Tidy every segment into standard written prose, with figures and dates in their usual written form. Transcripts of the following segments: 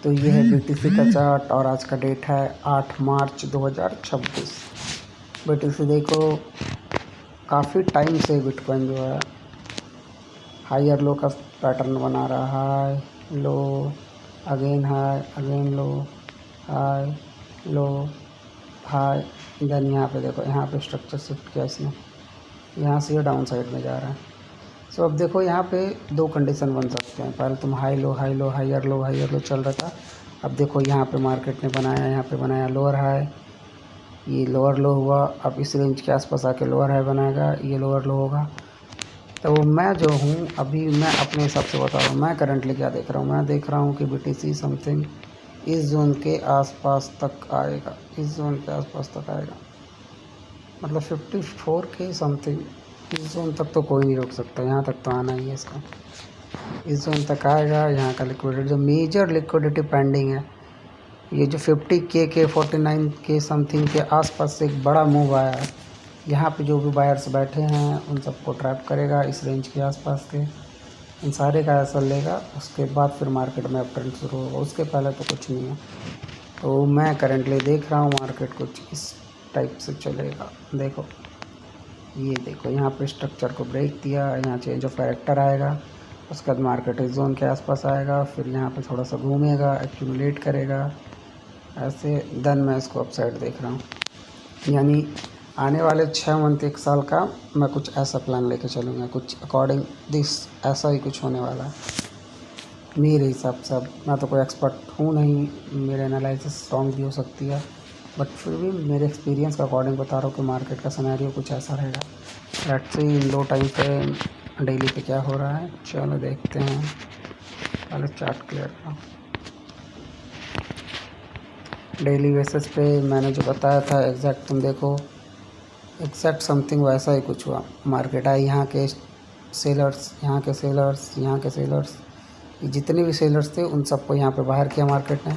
तो ये है BTC का चार्ट और आज का डेट है 8 मार्च 2026। BTC देखो काफ़ी टाइम से बिटकॉइन जो है हायर लो का पैटर्न बना रहा है। लो अगेन हाई अगेन लो हाई लो हाई, देन यहाँ पे देखो यहाँ पे स्ट्रक्चर शिफ्ट किया इसने, यहाँ से ये डाउन साइड में जा रहा है। सो अब देखो यहाँ पे दो कंडीशन बन सकते हैं। पहले तुम हाई लो हायर लो चल रहा था। अब देखो यहाँ पे मार्केट ने बनाया, यहाँ पे बनाया लोअर हाई, ये लोअर लो हुआ। अब इस रेंज के आसपास आके लोअर हाई बनाएगा, ये लोअर लो होगा। तो मैं जो हूँ अभी मैं अपने हिसाब से बता रहा हूँ, मैं करंटली क्या देख रहा हूँ। मैं देख रहा हूँ कि BTC समथिंग इस जोन के आसपास तक आएगा, इस जोन के आसपास तक आएगा, मतलब 54 के समथिंग। इस जोन तक तो कोई नहीं रोक सकता, यहाँ तक तो आना ही है इसका। इस जोन तक आएगा। यहाँ का लिक्विडिटी जो मेजर लिक्विडिटी पेंडिंग है, ये जो 50K के 49 के समथिंग के आसपास से एक बड़ा मूव आया है। यहाँ पे जो भी बायर्स बैठे हैं उन सबको ट्रैप करेगा इस रेंज के आसपास के, इन सारे का असर लेगा। उसके बाद फिर मार्केट में अप ट्रेंड शुरू होगा, उसके पहले तो कुछ नहीं है। तो मैं करंटली देख रहा हूँ मार्केट कुछ इस टाइप से चलेगा। देखो ये देखो यहाँ पे स्ट्रक्चर को ब्रेक दिया, यहाँ चेंज ऑफ कैरेक्टर आएगा, उसके बाद मार्केट इस जोन के आसपास आएगा, फिर यहाँ पे थोड़ा सा घूमेगा, एक्यूमुलेट करेगा ऐसे। देन मैं इसको अपसाइड देख रहा हूँ, यानी आने वाले 6 मंथ 1 साल का मैं कुछ ऐसा प्लान लेके चलूँगा, कुछ अकॉर्डिंग दिस ऐसा ही कुछ होने वाला है मेरे हिसाब से। अब मैं तो कोई एक्सपर्ट हूँ नहीं, मेरे एनालिसिस स्ट्रॉन्ग भी हो सकती है, बट फिर भी मेरे एक्सपीरियंस के अकॉर्डिंग बता रहा हूँ कि मार्केट का सिनेरियो कुछ ऐसा रहेगा। लेट्स सी लो टाइम पे डेली पे क्या हो रहा है, चलो देखते हैं। पहले चार्ट क्लियर करो। डेली बेसिस पे मैंने जो बताया था एग्जैक्ट तुम देखो, एग्जैक्ट समथिंग वैसा ही कुछ हुआ। मार्केट आई, यहाँ के सेलर्स, यहाँ के सेलर्स, यहाँ के सेलर्स, जितने भी सेलर्स थे उन सबको यहाँ पे बाहर किया मार्केट ने।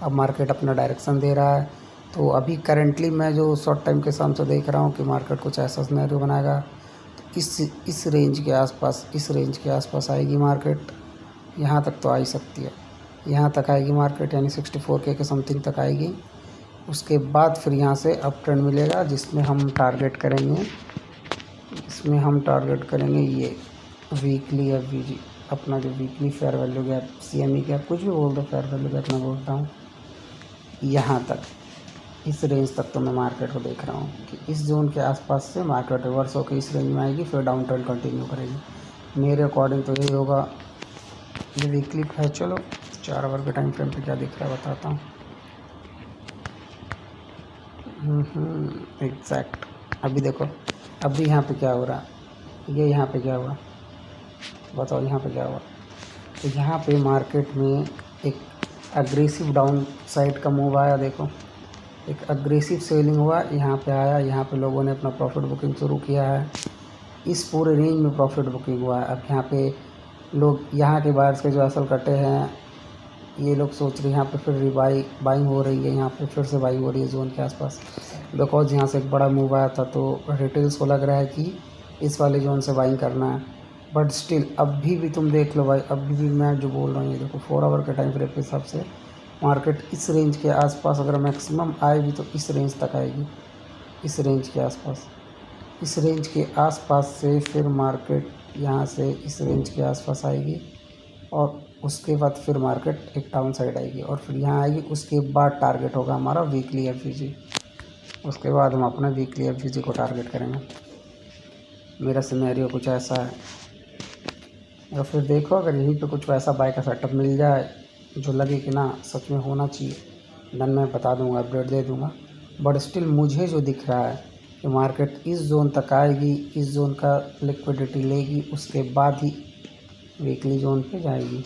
अब मार्केट अपना डायरेक्शन दे रहा है। तो अभी करंटली मैं जो शॉर्ट टाइम के हिसाब से देख रहा हूँ कि मार्केट कुछ ऐसा सिनेरियो बनाएगा। तो इस रेंज के आसपास, इस रेंज के आसपास आएगी मार्केट, यहाँ तक तो आ ही सकती है। यहाँ तक आएगी मार्केट, यानी 64K के समथिंग तक आएगी। उसके बाद फिर यहाँ से अप ट्रेंड मिलेगा, जिसमें हम टारगेट करेंगे, इसमें हम टारगेट करेंगे ये वीकली FVG, अपना जो weekly fair value gap, CME gap, कुछ भी बोल दो, फेयर वैल्यू गैप मैं बोलता हूँ। यहाँ तक, इस रेंज तक तो मैं मार्केट को देख रहा हूँ कि इस जोन के आसपास से मार्केट रिवर्स होकर इस रेंज में आएगी, फिर डाउन ट्रेंड कंटिन्यू करेगी। मेरे अकॉर्डिंग तो यही होगा। ये वीकली है, चलो 4 आवर के टाइम फ्रेम पे क्या दिख रहा है बताता हूँ। एग्जैक्ट अभी देखो, अभी यहाँ पे क्या हो रहा है, ये यहाँ पे क्या हुआ बताओ, यहाँ पे क्या हुआ। तो यहाँ पे मार्केट में एक अग्रेसिव डाउन साइड का मूव आया। देखो एक अग्रेसिव सेलिंग हुआ, यहाँ पे आया, यहाँ पे लोगों ने अपना प्रॉफिट बुकिंग शुरू किया है। इस पूरे रेंज में प्रॉफिट बुकिंग हुआ है। अब यहाँ पे लोग, यहाँ के बायर्स के जो असल कटे हैं, ये लोग सोच रहे हैं यहाँ पे फिर बाइंग हो रही है, यहाँ पे फिर से बाइंग हो रही है जोन के आसपास, बिकॉज यहाँ से एक बड़ा मूव आया था। तो रिटेल्स को लग रहा है कि इस वाले जोन से बाइंग करना है। बट स्टिल अभी भी तुम देख लो भाई, अभी भी मैं जो बोल रहा हूँ, ये देखो 4 आवर के टाइम फ्रेम के हिसाब से मार्केट इस रेंज के आसपास अगर मैक्सिमम आएगी तो इस रेंज तक आएगी, इस रेंज के आसपास। इस रेंज के आसपास से फिर मार्केट यहाँ से इस रेंज के आसपास आएगी, और उसके बाद फिर मार्केट एक डाउन साइड आएगी और फिर यहाँ आएगी। उसके बाद टारगेट होगा हमारा वीकली FVG, उसके बाद हम अपना वीकली FVG को टारगेट करेंगे। मेरा सिनेरियो कुछ ऐसा है। और फिर देखो अगर यहीं पे कुछ वैसा बाय का सेटअप मिल जाए जो लगे कि ना सच में होना चाहिए, देन मैं बता दूंगा, अपडेट दे दूंगा। बट स्टिल मुझे जो दिख रहा है कि मार्केट इस जोन तक आएगी, इस जोन का लिक्विडिटी लेगी, उसके बाद ही वीकली जोन पे जाएगी,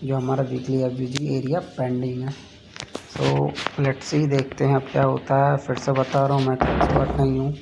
जो हमारा वीकली FVG एरिया पेंडिंग है। सो लेट्स सी, देखते हैं अब क्या होता है। फिर से बता रहा हूँ मैं तो एक्सपर्ट नहीं हूँ,